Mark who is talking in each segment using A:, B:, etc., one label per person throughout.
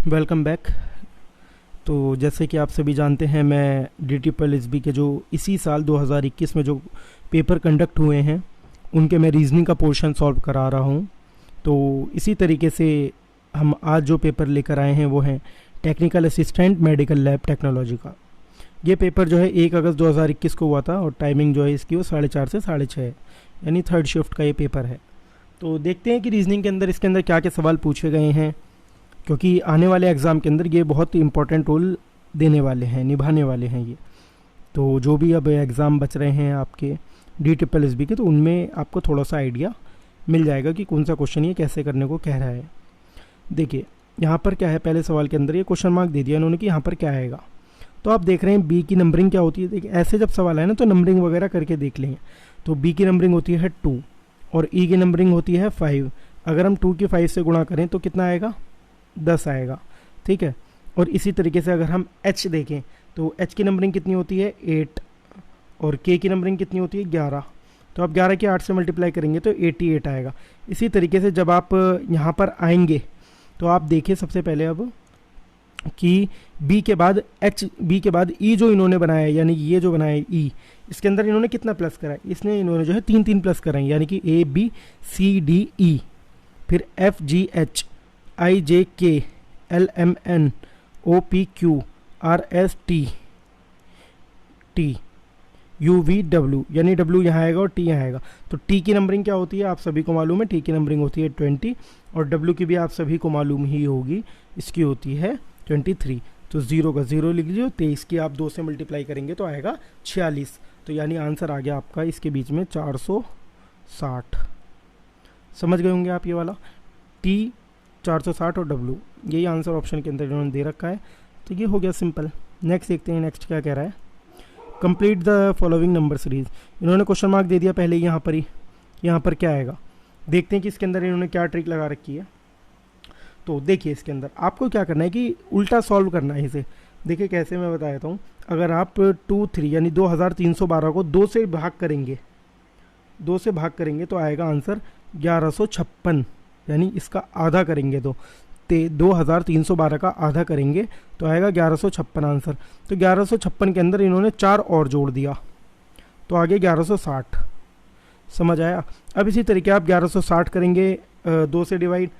A: Welcome back. तो जैसे कि आप सभी जानते हैं, मैं DTPLSB के जो इसी साल 2021 में जो पेपर कंडक्ट हुए हैं उनके मैं रीजनिंग का पोर्शन सॉल्व करा रहा हूं। तो इसी तरीके से हम आज जो पेपर लेकर आए हैं वो है technical assistant medical lab technology का। ये पेपर जो है 1 अगस्त 2021 को हुआ था और टाइमिंग जो है इसकी वो 4:30 से 6:30 है, यानी थर्ड शिफ्ट का ये पेपर है। तो देखते हैं कि रीजनिंग के अंदर इसके अंदर क्या क्या सवाल पूछे गए हैं, क्योंकि आने वाले एग्ज़ाम के अंदर ये बहुत इंपॉर्टेंट रोल देने वाले हैं, निभाने वाले हैं ये। तो जो भी अब एग्ज़ाम बच रहे हैं आपके DTPLSB के, तो उनमें आपको थोड़ा सा आइडिया मिल जाएगा कि कौन सा क्वेश्चन ये कैसे करने को कह रहा है। देखिए यहाँ पर क्या है, पहले सवाल के अंदर ये क्वेश्चन मार्क दे दिया इन्होंने कि यहाँ पर क्या आएगा। तो आप देख रहे हैं बी की नंबरिंग क्या होती है। देखिए ऐसे जब सवाल है ना तो नंबरिंग वगैरह करके देख लेंगे। तो बी की नंबरिंग होती है 2 और ई की नंबरिंग होती है 5। अगर हम 2 की 5 से गुणा करें तो कितना आएगा, 10 आएगा, ठीक है। और इसी तरीके से अगर हम H देखें तो H की नंबरिंग कितनी होती है 8 और K की नंबरिंग कितनी होती है 11। तो आप 11 की 8 से मल्टीप्लाई करेंगे तो 88 आएगा। इसी तरीके से जब आप यहाँ पर आएंगे तो आप देखिए सबसे पहले अब कि B के बाद E जो इन्होंने बनाया है, यानी ये जो बनाया है E, इसके अंदर इन्होंने कितना प्लस करा है, इसने इन्होंने जो है 3 प्लस कराए, यानी कि ABCDE, फिर FGH IJK LMN OPQ RST T UVW, यानी W यहाँ आएगा और T यहाँ आएगा। तो T की नंबरिंग क्या होती है आप सभी को मालूम है, T की नंबरिंग होती है 20 और W की भी आप सभी को मालूम ही होगी, इसकी होती है 23। तो 0 का 0 लिख लीजिए, 23 की आप 2 से मल्टीप्लाई करेंगे तो आएगा 46। तो यानी आंसर आ गया आपका इसके बीच में 460। समझ गए होंगे आप ये वाला T 460 और W, यही आंसर ऑप्शन के अंदर इन्होंने दे रखा है। तो ये हो गया सिंपल। नेक्स्ट देखते हैं, नेक्स्ट क्या कह रहा है। Complete the following number series. इन्होंने क्वेश्चन मार्क दे दिया पहले ही यहाँ पर ही, यहाँ पर क्या आएगा। देखते हैं कि इसके अंदर इन्होंने क्या ट्रिक लगा रखी है। तो देखिए इसके अंदर आपको क्या करना है कि उल्टा सॉल्व करना है इसे। देखिए कैसे, मैं बता देता हूँ। अगर आप 23 यानी 2312 को 2 से भाग करेंगे, 2 से भाग करेंगे तो आएगा आंसर 1156, यानी इसका आधा करेंगे तो 2312 का आधा करेंगे तो आएगा 1156 आंसर। तो 1156 के अंदर इन्होंने 4 और जोड़ दिया तो आगे 1160। समझ आया। अब इसी तरीके आप 1160 करेंगे 2 से डिवाइड,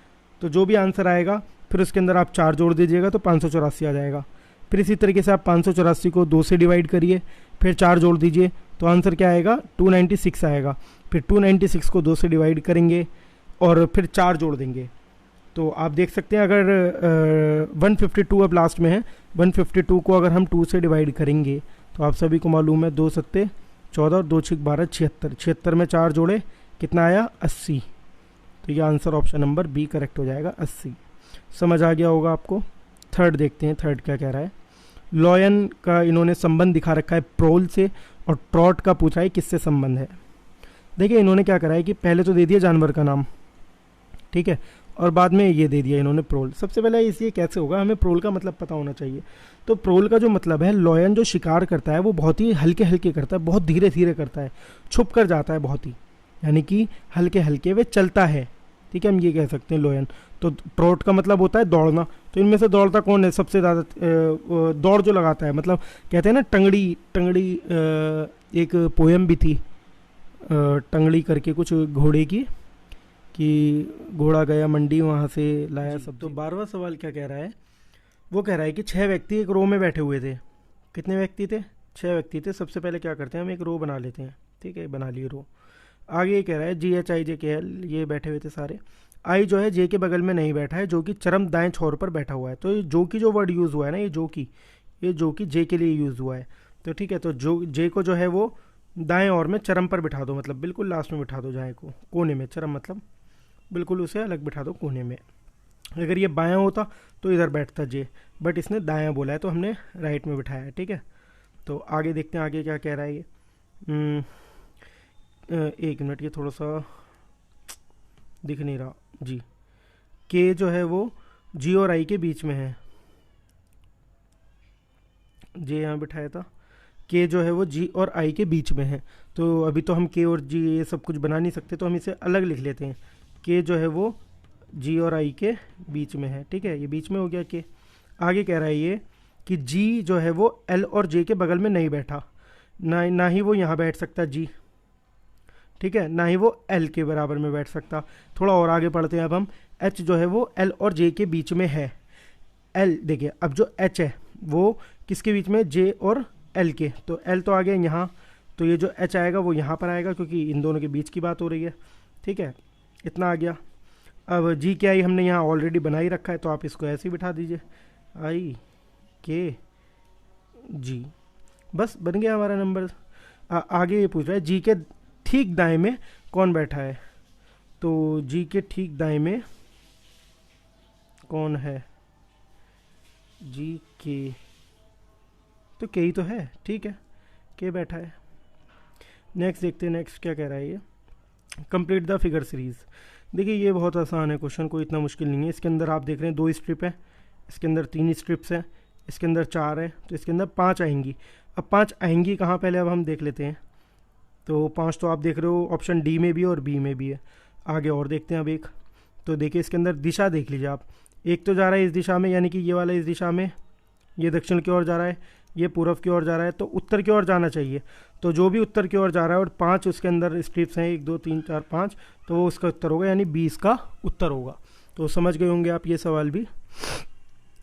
A: तो जो भी आंसर आएगा फिर उसके अंदर आप 4 जोड़ दीजिएगा तो 584 आ जाएगा। फिर इसी तरीके से आप 584 को 2 से डिवाइड करिए, फिर 4 जोड़ दीजिए तो आंसर क्या आएगा 296 आएगा। फिर 296 को 2 से डिवाइड करेंगे और फिर 4 जोड़ देंगे तो आप देख सकते हैं अगर 152 अब लास्ट में है, 152 को अगर हम 2 से डिवाइड करेंगे तो आप सभी को मालूम है 2 सत्ते 14 और 2 6 12 76, 76 में 4 जोड़े कितना आया 80। तो ये answer option number B correct हो जाएगा 80। समझ आ गया होगा आपको। थर्ड देखते हैं, थर्ड क्या कह रहा है। लॉयन का इन्होंने संबंध दिखा रखा है प्रोल से और ट्रॉट का पूछा है किससे संबंध है। देखिए इन्होंने क्या करा है कि पहले तो दे दिया जानवर का नाम, ठीक है, और बाद में ये दे दिया इन्होंने प्रोल। सबसे पहले इसलिए कैसे होगा, हमें प्रोल का मतलब पता होना चाहिए। तो प्रोल का जो मतलब है, लॉयन जो शिकार करता है वो बहुत ही हल्के हल्के करता है, बहुत धीरे धीरे करता है, छुप कर जाता है बहुत ही, यानी कि हल्के हल्के वे चलता है, ठीक है, हम ये कह सकते हैं लॉयन। तो ट्रॉट का मतलब होता है दौड़ना। तो इनमें से दौड़ता कौन है सबसे ज़्यादा, दौड़ जो लगाता है, मतलब कहते हैं ना टंगड़ी एक पोएम भी थी टंगड़ी करके कुछ घोड़े की, कि घोड़ा गया मंडी वहाँ से लाया सब। तो 12वां सवाल क्या कह रहा है, वो कह रहा है कि 6 व्यक्ति एक रो में बैठे हुए थे। कितने व्यक्ति थे, 6 व्यक्ति थे। सबसे पहले क्या करते हैं, हम एक रो बना लेते हैं, ठीक है, बना लिए रो। आगे ये कह रहा है GHIJKL, ये बैठे हुए थे सारे। आई जो है जे के बगल में नहीं बैठा है, जो कि चरम दाएं छोर पर बैठा हुआ है। तो ये जो कि जो वर्ड यूज़ हुआ है ना, ये जो कि जे के लिए यूज़ हुआ है। तो ठीक है, तो जो जे को जो है वो दाएं ओर में चरम पर बिठा दो, मतलब बिल्कुल लास्ट में बिठा दो, जाए को कोने में, चरम मतलब बिल्कुल उसे अलग बिठा दो कोने में। अगर ये बायां होता तो इधर बैठता जे, बट इसने दायां बोला है तो हमने राइट में बिठाया है, ठीक है। तो आगे देखते हैं आगे क्या कह रहा है ये। एक मिनट, ये थोड़ा सा दिख नहीं रहा जी। के जो है वो जी और आई के बीच में है, जे यहाँ बिठाया था, के जो है वो जी और आई के बीच में है। तो अभी तो हम के और जी ये सब कुछ बना नहीं सकते, तो हम इसे अलग लिख लेते हैं। के जो है वो जी और आई के बीच में है, ठीक है, ये बीच में हो गया के। आगे कह रहा है ये कि जी जो है वो एल और जे के बगल में नहीं बैठा, ना ही वो यहाँ बैठ सकता जी, ठीक है, ना ही वो एल के बराबर में बैठ सकता। थोड़ा और आगे पढ़ते हैं अब हम। एच जो है वो एल और जे के बीच में है। एल देखिए, अब जो एच है वो किसके बीच में, जे और एल के, तो एल तो आ गया यहाँ, तो ये जो एच आएगा वो यहाँ पर आएगा क्योंकि इन दोनों के बीच की बात हो रही है, ठीक है, इतना आ गया। अब जी के आई हमने यहाँ ऑलरेडी बना ही रखा है, तो आप इसको ऐसे ही बिठा दीजिए, आई के जी, बस बन गया हमारा नंबर। आगे ये पूछ रहा है जी के ठीक दाएं में कौन बैठा है, तो जी के ठीक दाएं में कौन है, जी के, तो के ही तो है, ठीक है, के बैठा है। नेक्स्ट देखते हैं, नेक्स्ट क्या कह रहा है ये, कंप्लीट द फिगर सीरीज। देखिए ये बहुत आसान है क्वेश्चन, कोई इतना मुश्किल नहीं है। इसके अंदर आप देख रहे हैं 2 स्ट्रिप है, इसके अंदर 3 स्ट्रिप्स हैं, इसके अंदर 4 है, तो इसके अंदर 5 आएंगी। अब 5 आएंगी कहाँ, पहले अब हम देख लेते हैं। तो 5 तो आप देख रहे हो ऑप्शन डी में भी और बी में भी है। आगे और देखते हैं अब एक, तो देखिए इसके अंदर दिशा देख लीजिए आप, एक तो जा रहा है इस दिशा में, यानी कि ये वाला इस दिशा में, ये दक्षिण की ओर जा रहा है, ये पूर्व की ओर जा रहा है, तो उत्तर की ओर जाना चाहिए। तो जो भी उत्तर की ओर जा रहा है और 5 उसके अंदर स्ट्रिप्स हैं, 1 2 3 4 5, तो वो उसका उत्तर होगा, यानी 20 का उत्तर होगा। तो समझ गए होंगे आप ये सवाल भी।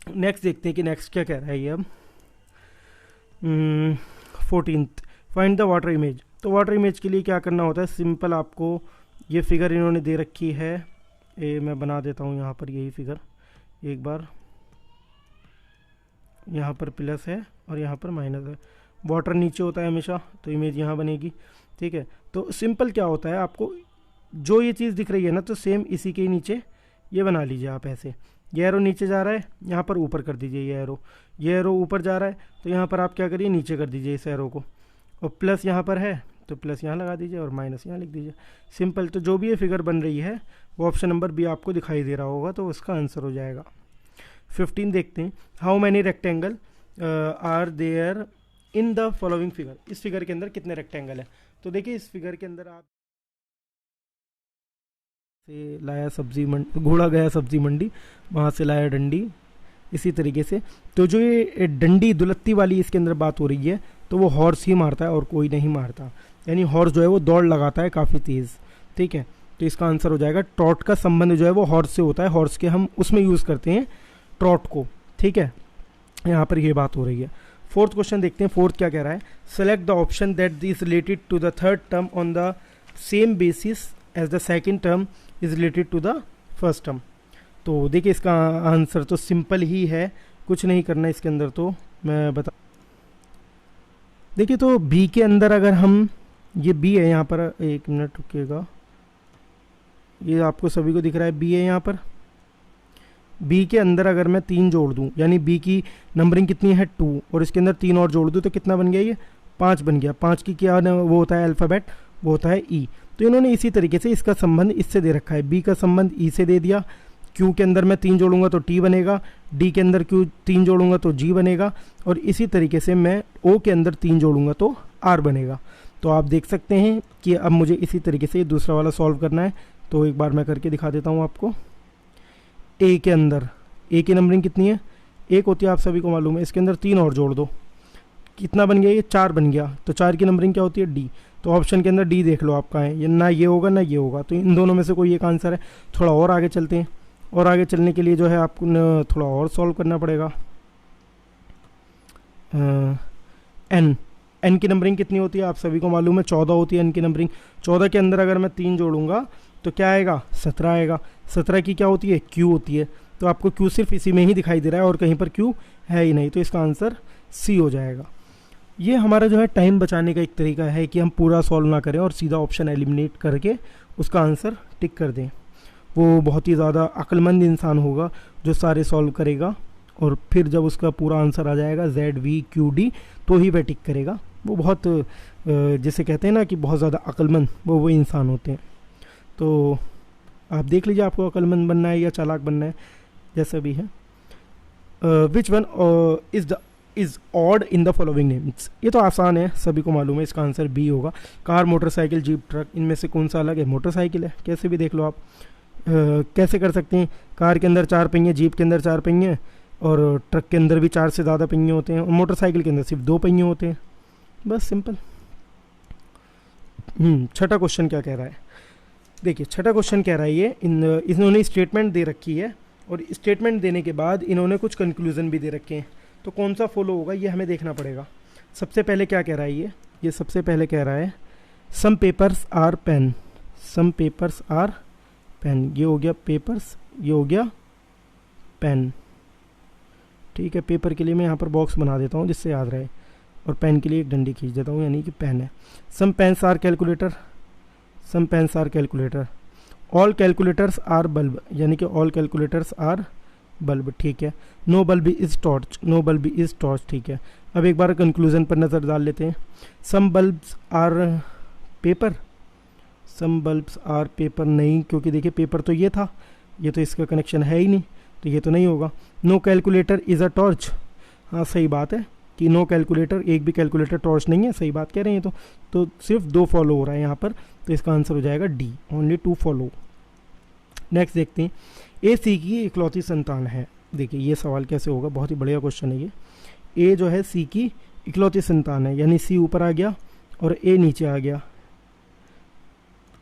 A: नेक्स्ट देखते हैं कि नेक्स्ट क्या कह रहा है ये अब। 14th, find the water image. तो वाटर इमेज के लिए क्या करना होता है, सिंपल आपको ये फिगर इन्होंने दे रखी है, ये मैं बना देता हूँ यहाँ पर, यही फिगर एक बार, यहाँ पर प्लस है और यहाँ पर माइनस है। वाटर नीचे होता है हमेशा, तो इमेज यहाँ बनेगी, ठीक है। तो सिंपल क्या होता है, आपको जो ये चीज़ दिख रही है ना, तो सेम इसी के नीचे ये बना लीजिए आप ऐसे। ये एरो नीचे जा रहा है, यहाँ पर ऊपर कर दीजिए ये एरो ऊपर जा रहा है, तो यहाँ पर आप क्या करिए, नीचे कर दीजिए इस एरो को, और प्लस यहाँ पर है तो प्लस यहाँ लगा दीजिए और माइनस यहाँ लिख दीजिए, सिंपल। तो जो भी ये फिगर बन रही है वो ऑप्शन नंबर बी आपको दिखाई दे रहा होगा, तो उसका आंसर हो जाएगा। 15 देखते हैं, how many rectangle are there in the following figure. इस फिगर के अंदर कितने रेक्टेंगल है। तो देखिए इस फिगर के अंदर आप से लाया सब्जी मंडी, घोड़ा गया सब्जी मंडी, वहाँ से लाया डंडी, इसी तरीके से। तो जो ये डंडी दुलत्ती वाली इसके अंदर बात हो रही है, तो वो हॉर्स ही मारता है और कोई नहीं मारता, यानी हॉर्स जो है वो दौड़ लगाता है काफ़ी तेज़, ठीक है। तो इसका आंसर हो जाएगा, ट्रॉट का संबंध जो है वो हॉर्स से होता है, हॉर्स के हम उसमें यूज़ करते हैं ट्रॉट को, ठीक है। यहाँ पर ये बात हो रही है। 4th क्वेश्चन देखते हैं, 4th क्या कह रहा है, select the option that is related to the third term on the same basis as the second term is related to the first term. तो देखिए इसका आंसर तो सिंपल ही है, कुछ नहीं करना इसके अंदर, तो मैं बता, देखिए तो बी के अंदर अगर हम, ये बी है यहाँ पर, 1 मिनट रुकिएगा, ये आपको सभी को दिख रहा है बी है यहाँ पर। बी के अंदर अगर मैं 3 जोड़ दूँ, यानी बी की नंबरिंग कितनी है 2, और इसके अंदर 3 और जोड़ दूँ तो कितना बन गया, ये 5 बन गया। 5 की क्या वो होता है अल्फ़ाबेट, वो होता है ई। तो इन्होंने इसी तरीके से इसका संबंध इससे दे रखा है, बी का संबंध ई से दे दिया। क्यू के अंदर मैं 3 जोड़ूंगा तो टी बनेगा, डी के अंदर क्यू 3 जोड़ूंगा तो जी बनेगा, और इसी तरीके से मैं ओ के अंदर 3 जोड़ूंगा तो आर बनेगा। तो आप देख सकते हैं कि अब मुझे इसी तरीके से दूसरा वाला सॉल्व करना है, तो एक बार मैं करके दिखा देता हूँ आपको। ए के अंदर, ए की नंबरिंग कितनी है, 1 होती है, आप सभी को मालूम है। इसके अंदर 3 और जोड़ दो, कितना बन गया, ये 4 बन गया। तो 4 की नंबरिंग क्या होती है, डी। तो ऑप्शन के अंदर डी देख लो आपका है, ये ना ये होगा ना ये होगा, तो इन दोनों में से कोई एक आंसर है। थोड़ा और आगे चलते हैं, और आगे चलने के लिए जो है आपको थोड़ा और सॉल्व करना पड़ेगा। एन की नंबरिंग कितनी होती है, आप सभी को मालूम है 14 होती है एन की नंबरिंग। 14 के अंदर अगर मैं 3 जोड़ूंगा तो क्या आएगा, 17 आएगा। 17 की क्या होती है, क्यू होती है। तो आपको क्यू सिर्फ इसी में ही दिखाई दे रहा है और कहीं पर क्यू है ही नहीं, तो इसका आंसर सी हो जाएगा। ये हमारा जो है टाइम बचाने का एक तरीका है कि हम पूरा सॉल्व ना करें और सीधा ऑप्शन एलिमिनेट करके उसका आंसर टिक कर दें। वो बहुत ही ज़्यादा अक्लमंद इंसान होगा जो सारे सॉल्व करेगा, और फिर जब उसका पूरा आंसर आ जाएगा ZVQD तो ही वह टिक करेगा। वो बहुत जिसे कहते हैं ना कि बहुत ज़्यादा अक्लमंद, वो इंसान होते हैं। तो आप देख लीजिए आपको अक्लमंद बनना है या चालाक बनना है, जैसा भी है। Which one is odd in the following names. ये तो आसान है, सभी को मालूम है, इसका आंसर बी होगा। कार, मोटरसाइकिल, जीप, ट्रक, इनमें से कौन सा अलग है, मोटरसाइकिल है। कैसे भी देख लो आप, कैसे कर सकते हैं, कार के अंदर 4 पहिए, जीप के अंदर 4 पहिए, और ट्रक के अंदर भी 4 से ज़्यादा पहिए होते हैं और मोटरसाइकिल के अंदर सिर्फ 2 पहिए होते हैं। बस सिंपल। छठा क्वेश्चन क्या कह रहा है, देखिए छठा क्वेश्चन कह रहा है ये इन्होंने स्टेटमेंट दे रखी है और स्टेटमेंट देने के बाद इन्होंने कुछ कंक्लूजन भी दे रखे हैं, तो कौन सा फॉलो होगा ये हमें देखना पड़ेगा। सबसे पहले क्या कह रहा है ये सबसे पहले कह रहा है some papers are pen, some papers are pen, ये हो गया पेपर्स, ये हो गया पेन। ठीक है, पेपर के लिए मैं यहाँ पर बॉक्स बना देता हूँ जिससे याद रहे, और पेन के लिए एक डंडी खींच देता हूँ, यानी कि पेन है। Some pens are calculator, some pens are calculator, all calculators are bulb, यानी कि ऑल कैलकुलेटर्स आर बल्ब। ठीक है, no bulb is torch, no bulb is torch. ठीक है, अब एक बार कंक्लूजन पर नज़र डाल लेते हैं। Some bulbs are paper, some bulbs are paper नहीं, क्योंकि देखिए पेपर तो ये था, ये तो इसका कनेक्शन है ही नहीं, तो ये तो नहीं होगा। No calculator is a torch, हाँ सही बात है कि नो कैलकुलेटर, एक भी कैलकुलेटर टॉर्च नहीं है, सही बात कह रहे हैं। तो सिर्फ 2 फॉलो हो रहा है यहाँ पर, तो इसका आंसर हो जाएगा डी, ओनली 2 फॉलो। नेक्स्ट देखते हैं, ए सी की इकलौती संतान है। देखिए ये सवाल कैसे होगा, बहुत ही बढ़िया क्वेश्चन है ये। ए जो है सी की इकलौती संतान है, यानी सी ऊपर आ गया और ए नीचे आ गया।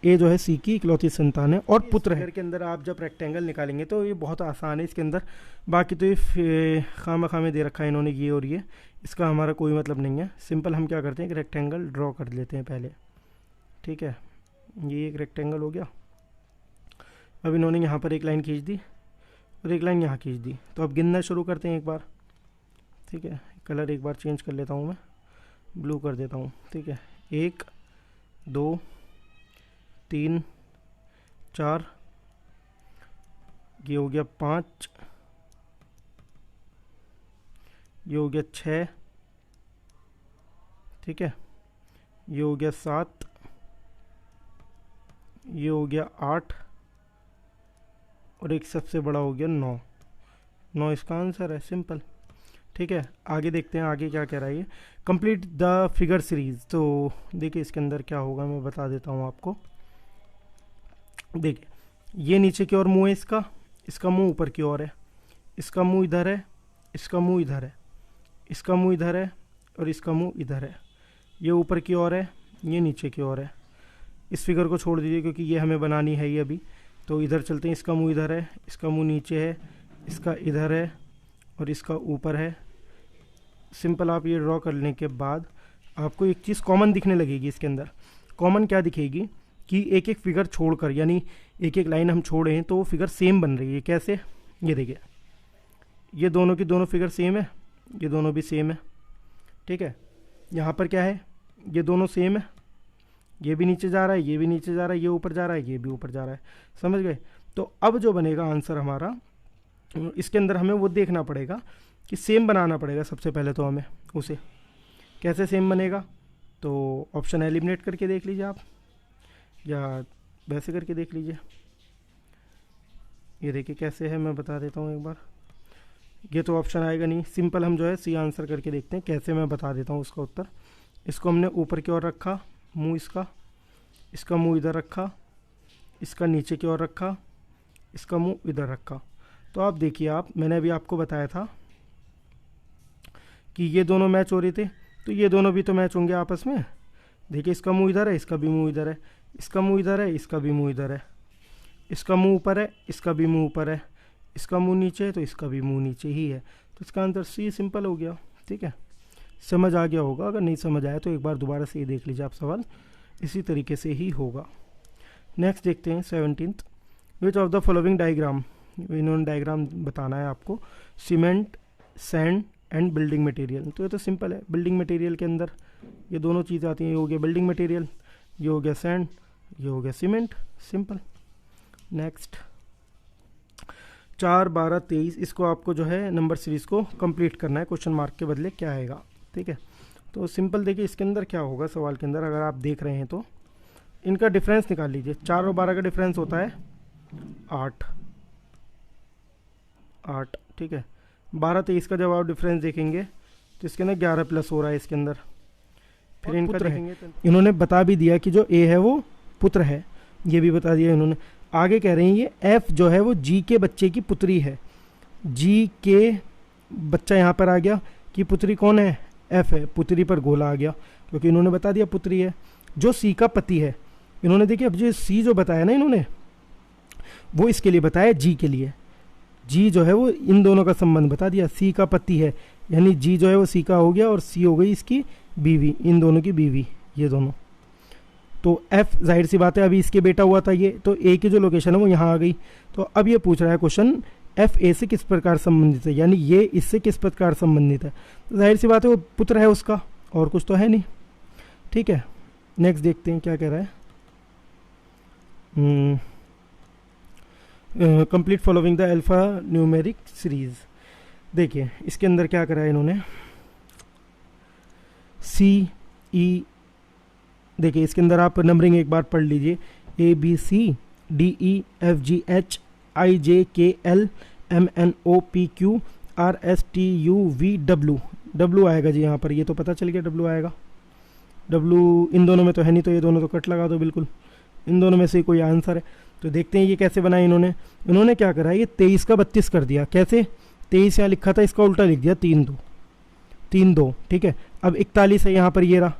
A: ए जो है सी की इकलौती संतान है और पुत्र है। के अंदर आप जब रेक्टेंगल निकालेंगे तो ये बहुत आसान है इसके अंदर, बाकी तो ये खामे दे रखा है इन्होंने ये और ये, इसका हमारा कोई मतलब नहीं है। सिंपल हम क्या करते हैं, एक रेक्टेंगल ड्रॉ कर लेते हैं पहले। ठीक है, ये एक रेक्टेंगल हो गया। अब इन्होंने यहाँ पर एक लाइन खींच दी और एक लाइन यहाँ खींच दी, तो अब गिनना शुरू करते हैं एक बार। ठीक है, कलर एक बार चेंज कर लेता हूँ मैं, ब्लू कर देता हूँ। ठीक है, 1 2 3 4, ये हो गया 5, ये हो गया 6, ठीक है, ये हो गया 7, ये हो गया 8 और एक सबसे बड़ा हो गया 9। 9 इसका आंसर है, सिंपल। ठीक है, आगे देखते हैं आगे क्या कह रहा है ये। कंप्लीट द फिगर सीरीज, तो देखिए इसके अंदर क्या होगा मैं बता देता हूँ आपको। देखिए ये नीचे की ओर मुंह है इसका, इसका मुंह ऊपर की ओर है, इसका मुंह इधर है, इसका मुंह इधर है, इसका मुंह इधर है और इसका मुंह इधर है। ये ऊपर की ओर है, ये नीचे की ओर है। इस फिगर को छोड़ दीजिए क्योंकि ये हमें बनानी है ये अभी, तो इधर चलते हैं। इसका मुंह इधर है, इसका मुंह नीचे है, इसका इधर है और इसका ऊपर है। सिंपल आप ये ड्रॉ करने के बाद आपको एक चीज़ कॉमन दिखने लगेगी इसके अंदर। कॉमन क्या दिखेगी कि एक एक फिगर छोड़कर, यानी एक एक लाइन हम छोड़े हैं तो वो फिगर सेम बन रही है। कैसे, ये देखिए ये दोनों की दोनों फिगर सेम है, ये दोनों भी सेम है। ठीक है, यहाँ पर क्या है, ये दोनों सेम है, ये भी नीचे जा रहा है, ये भी नीचे जा रहा है, ये ऊपर जा रहा है, ये भी ऊपर जा रहा है। समझ गए? तो अब जो बनेगा आंसर हमारा, इसके अंदर हमें वो देखना पड़ेगा कि सेम बनाना पड़ेगा। सबसे पहले तो हमें उसे कैसे सेम बनेगा, तो ऑप्शन एलिमिनेट करके देख लीजिए आप, या वैसे करके देख लीजिए। ये देखिए कैसे है, मैं बता देता हूँ एक बार। ये तो ऑप्शन आएगा नहीं, सिंपल हम जो है सी आंसर करके देखते हैं कैसे, मैं बता देता हूँ उसका उत्तर। इसको हमने ऊपर की ओर रखा मुंह इसका, इसका मुंह इधर रखा, इसका नीचे की ओर रखा, इसका मुंह इधर रखा। तो आप देखिए, आप मैंने अभी आपको बताया था कि ये दोनों मैच हो रहे थे, तो ये दोनों भी तो मैच होंगे आपस में। देखिए इसका मुंह इधर है, इसका भी मुंह इधर है, इसका मुंह इधर है, इसका भी मुंह इधर है, इसका मुंह ऊपर है, इसका भी मुंह ऊपर है, इसका मुंह नीचे है तो इसका भी मुंह नीचे ही है। तो इसका आंसर सी सिंपल हो गया। ठीक है, समझ आ गया होगा। अगर नहीं समझ आया तो एक बार दोबारा से ये देख लीजिए आप, सवाल इसी तरीके से ही होगा। नेक्स्ट देखते हैं 17th, which of the following diagram, इन्होंने डायग्राम बताना है आपको। Cement, sand and building material. तो ये तो सिंपल है, बिल्डिंग मटेरियल के अंदर ये दोनों चीज़ें आती हैं। ये हो गया बिल्डिंग मटेरियल, ये हो गया सैंड, ये हो गया सीमेंट, सिंपल। नेक्स्ट 4, 12, 23, इसको आपको जो है नंबर सीरीज़ को कंप्लीट करना है। क्वेश्चन मार्क के बदले क्या आएगा। ठीक है, तो सिंपल देखिए इसके अंदर क्या होगा सवाल के अंदर, अगर आप देख रहे हैं तो इनका डिफरेंस निकाल लीजिए। 4 और 12 का डिफरेंस होता है 8। ठीक है, 12, 23 का जब आप डिफरेंस देखेंगे तो इसके अंदर 11 प्लस हो रहा है इसके अंदर। फिर इनका देखेंगे तो इन्होंने बता भी दिया कि जो ए है वो पुत्र है, ये भी बता दिया इन्होंने। आगे कह रहे हैं ये एफ जो है वो जी के बच्चे की पुत्री है। जी के बच्चा यहाँ पर आ गया कि पुत्री कौन है, एफ है, पुत्री पर गोला आ गया क्योंकि इन्होंने बता दिया पुत्री है। जो सी का पति है, इन्होंने देखिए अब जो सी जो बताया ना इन्होंने, वो इसके लिए बताया जी के लिए। जी जो है वो इन दोनों का संबंध बता दिया, सी का पति है यानी जी जो है वो सी का हो गया और सी हो गई इसकी बीवी, इन दोनों की बीवी ये दोनों। तो एफ जाहिर सी बात है अभी इसके बेटा हुआ था ये, तो ए की जो लोकेशन है वो यहाँ आ गई। तो अब ये पूछ रहा है क्वेश्चन एफ ए से किस प्रकार संबंधित है, यानी ये इससे किस प्रकार संबंधित है। तो जाहिर सी बात है वो पुत्र है उसका, और कुछ तो है नहीं। ठीक है, नेक्स्ट देखते हैं क्या कह रहा है। Complete following the alpha numeric series. देखिए इसके अंदर क्या करा है इन्होंने, सी ई, देखिए इसके अंदर आप नंबरिंग एक बार पढ़ लीजिए, A B C D E F G H I J K L M N O P Q R S T U V W. W आएगा जी यहाँ पर, ये तो पता चल गया डब्ल्यू आएगा। डब्ल्यू इन दोनों में तो है नहीं, तो ये दोनों तो कट लगा दो बिल्कुल, इन दोनों में से कोई आंसर है। तो देखते हैं ये कैसे बनाया इन्होंने क्या करा है, ये 23 का 32 कर दिया। कैसे, 23 यहाँ लिखा था इसका उल्टा लिख दिया 3 2। ठीक है, अब 41 है यहाँ पर, ये रहा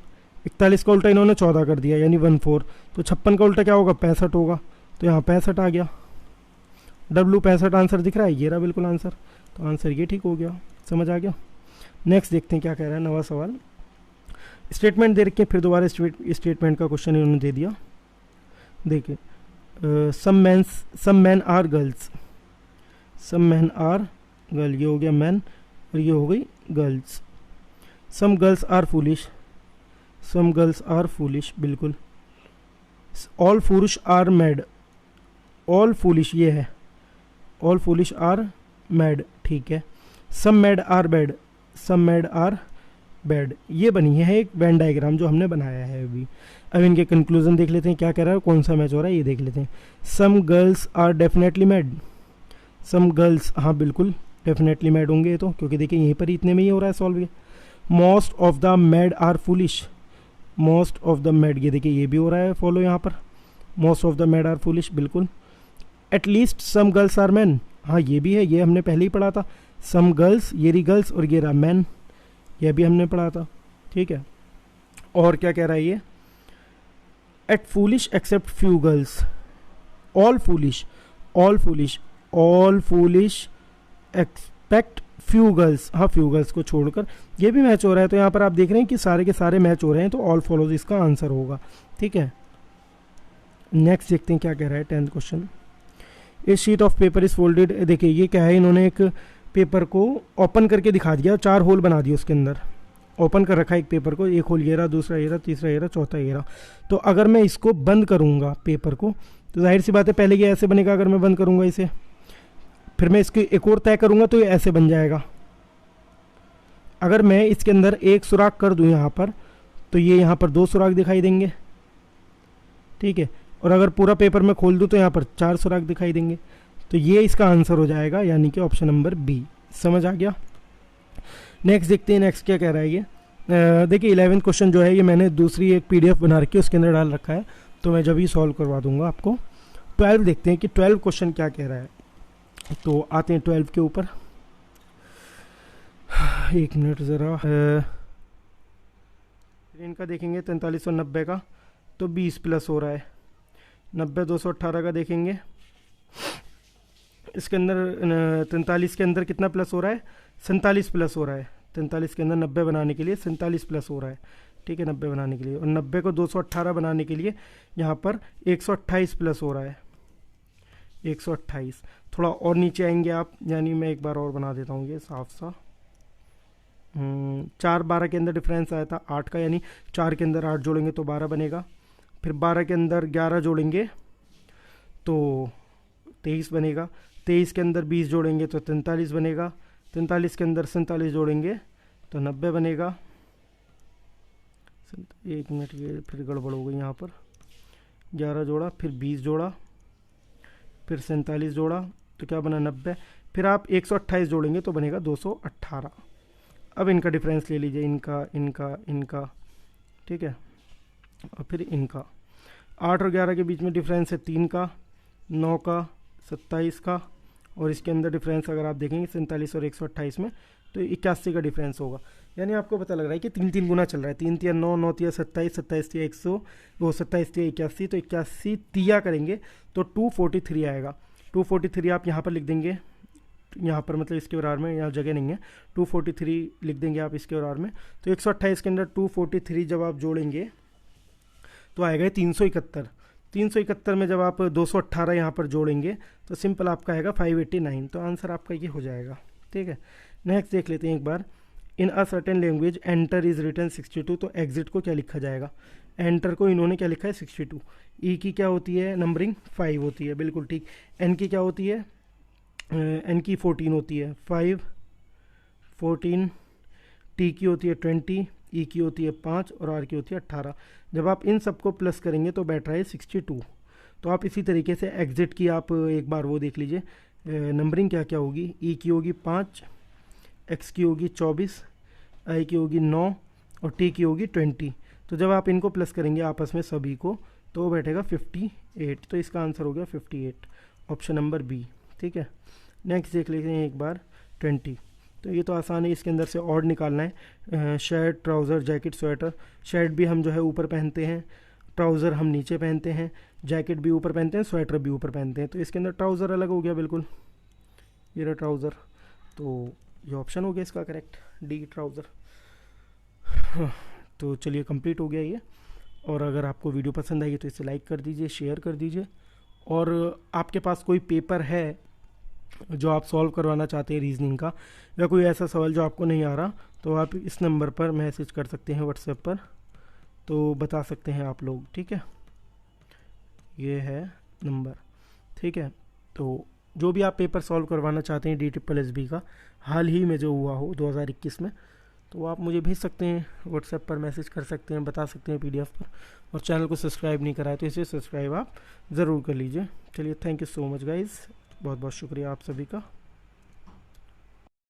A: 41 का उल्टा इन्होंने 14 कर दिया यानी 14। तो 56 का उल्टा क्या होगा, 65 होगा, तो यहाँ 65 आ गया। डब्ल्यू 65 आंसर दिख रहा है, ये रहा बिल्कुल आंसर। तो आंसर ये ठीक हो गया, समझ आ गया। नेक्स्ट देखते हैं क्या कह रहा है, नवा सवाल। स्टेटमेंट दे रखे, फिर दोबारा स्टेटमेंट का क्वेश्चन इन्होंने दे दिया। देखिए some man are girls, some man are girl, ये हो गया मैन और ये हो गई girls. Some girls are foolish, some girls are foolish, बिल्कुल। All foolish are mad, all foolish ये है, ऑल फूलिश आर मैड, ठीक है। Some mad are bad, some mad are bad, ये बनी है एक वेन डायग्राम जो हमने बनाया है अभी। अब इनके कंक्लूजन देख लेते हैं क्या कह रहा है, कौन सा मैच हो रहा है ये देख लेते हैं। Some girls are definitely mad, some girls, हाँ बिल्कुल डेफिनेटली मैड होंगे ये तो, क्योंकि देखिए यहीं पर इतने में ही हो रहा है सॉल्व ये। Most of the mad are foolish, most of the mad, ये देखिए ये भी हो रहा है फॉलो यहाँ पर, most of the mad are foolish, बिल्कुल। At least some girls are man, हाँ ये भी है, ये हमने पहले ही पढ़ा था। सम गर्ल्स, ये रही गर्ल्स और ये रहा मैन, यह भी हमने पढ़ा था, ठीक है। और क्या कह रहा है ये, at foolish except few girls, all foolish, all foolish, all foolish expect few girls, हाँ फ्यू गर्ल्स को छोड़कर, ये भी मैच हो रहा है। तो यहाँ पर आप देख रहे हैं कि सारे के सारे मैच हो रहे हैं, तो ऑल फॉलोज इसका आंसर होगा, ठीक है। नेक्स्ट देखते हैं क्या कह रहा है, 10th question. A sheet of paper is folded, देखिए ये क्या है, इन्होंने एक पेपर को ओपन करके दिखा दिया, 4 होल बना दिए उसके अंदर, ओपन कर रखा है एक पेपर को, एक होल ये रहा, दूसरा ये रहा, तीसरा ये रहा, चौथा ये रहा। तो अगर मैं इसको बंद करूँगा पेपर को, तो जाहिर सी बात है पहले ये ऐसे बनेगा, अगर मैं बंद करूँगा इसे, फिर मैं इसकी एक और तय करूँगा तो ये ऐसे बन जाएगा। अगर मैं इसके अंदर एक सुराख कर दूँ यहाँ पर, तो ये यहाँ पर 2 सुराख दिखाई देंगे, ठीक है। और अगर पूरा पेपर मैं खोल दूँ तो यहाँ पर 4 सुराख दिखाई देंगे। तो ये इसका आंसर हो जाएगा, यानी कि ऑप्शन नंबर बी। समझ आ गया। नेक्स्ट देखते हैं, नेक्स्ट क्या कह रहा है ये। देखिए 11th क्वेश्चन जो है ये मैंने दूसरी एक PDF बना रखी है, उसके अंदर डाल रखा है, तो मैं जब ही सॉल्व करवा दूंगा आपको। 12 देखते हैं कि 12 क्वेश्चन क्या कह रहा है। तो आते हैं 12 के ऊपर, एक मिनट ज़रा। इनका देखेंगे 4390 का, तो 20 प्लस हो रहा है। 90 218 का देखेंगे, इसके अंदर 43 के अंदर कितना प्लस हो रहा है, 47 प्लस हो रहा है। 43 के अंदर 90 बनाने के लिए 47 प्लस हो रहा है, ठीक है, 90 बनाने के लिए। और 90 को 218 बनाने के लिए यहाँ पर 128 प्लस हो रहा है, 128। थोड़ा और नीचे आएंगे आप, यानी मैं एक बार और बना देता हूँ ये साफ सा। 4 12 के अंदर डिफरेंस आया था 8 का, यानी 4 के अंदर 8 जोड़ेंगे तो 12 बनेगा। फिर 12 के अंदर 11 जोड़ेंगे तो 23 बनेगा। 23 के अंदर 20 जोड़ेंगे तो 43 बनेगा। 43 के अंदर 47 जोड़ेंगे तो 90 बनेगा। एक मिनट, ये फिर गड़बड़ हो गई यहाँ पर। 11 जोड़ा, फिर 20 जोड़ा, फिर 47 जोड़ा, तो क्या बना 90। फिर आप 128 जोड़ेंगे तो बनेगा 218। अब इनका डिफरेंस ले लीजिए, इनका इनका इनका, ठीक है, और फिर इनका। 8 और 11 के बीच में डिफरेंस है 3 का, 9 का, 27 का, और इसके अंदर डिफरेंस अगर आप देखेंगे 47 और 128 में तो 81 का डिफरेंस होगा। यानी आपको पता लग रहा है कि 3 गुना चल रहा है, 3 तिया 9, 9 तिया 27, 27 तिया 100, वो 27 तिया 81, तो 81 तिया करेंगे तो 243 आएगा। 243 आप यहाँ पर लिख देंगे, यहाँ पर मतलब इसके बराबर में, यहाँ जगह नहीं है, 243 लिख देंगे आप इसके बराबर में। तो 128 के अंदर 243 जब आप जोड़ेंगे तो आएगा 371। 371 में जब आप 218 यहाँ पर जोड़ेंगे तो सिंपल आपका आएगा 589। तो आंसर आपका ये हो जाएगा। ठीक है, नेक्स्ट देख लेते हैं एक बार। In a certain language enter is written 62, तो एग्जिट को क्या लिखा जाएगा? एंटर को इन्होंने क्या लिखा है? 62। ई की क्या होती है? नंबरिंग 5 होती है, बिल्कुल ठीक। एन की क्या होती है? एन की 14 होती है, 5 14। टी की होती है 20, ई की होती है 5 और आर की होती है 18। जब आप इन सबको प्लस करेंगे तो बैठ रहा है 62। तो आप इसी तरीके से एग्जिट की आप एक बार वो देख लीजिए, नंबरिंग क्या क्या होगी। ई की होगी 5, एक्स की होगी 24, आई की होगी 9 और टी की होगी 20। तो जब आप इनको प्लस करेंगे आपस में सभी को तो बैठेगा 58। तो इसका आंसर हो गया 58, ऑप्शन नंबर बी। ठीक है, नेक्स्ट देख लेते हैं एक बार 20। तो ये तो आसान है, इसके अंदर से ऑड निकालना है। Shirt, trouser, jacket, sweater. Shirt भी हम जो है ऊपर पहनते हैं, ट्राउज़र हम नीचे पहनते हैं, जैकेट भी ऊपर पहनते हैं, स्वेटर भी ऊपर पहनते हैं। तो इसके अंदर ट्राउज़र अलग हो गया, बिल्कुल ये रहा ट्राउज़र। तो ये ऑप्शन हो गया इसका करेक्ट, डी ट्राउज़र। तो चलिए कंप्लीट हो गया ये। और अगर आपको वीडियो पसंद आई तो इसे लाइक कर दीजिए, शेयर कर दीजिए। और आपके पास कोई पेपर है जो आप सॉल्व करवाना चाहते हैं रीजनिंग का, या कोई ऐसा सवाल जो आपको नहीं आ रहा, तो आप इस नंबर पर मैसेज कर सकते हैं व्हाट्सएप पर, तो बता सकते हैं आप लोग। ठीक है, ये है नंबर। ठीक है, तो जो भी आप पेपर सॉल्व करवाना चाहते हैं DSSB का, हाल ही में जो हुआ हो 2021 में, तो आप मुझे भेज सकते हैं व्हाट्सएप पर, मैसेज कर सकते हैं, बता सकते हैं PDF पर। और चैनल को सब्सक्राइब नहीं करा है तो इसे सब्सक्राइब आप ज़रूर कर लीजिए। चलिए, thank you so much guys, बहुत बहुत शुक्रिया आप सभी का।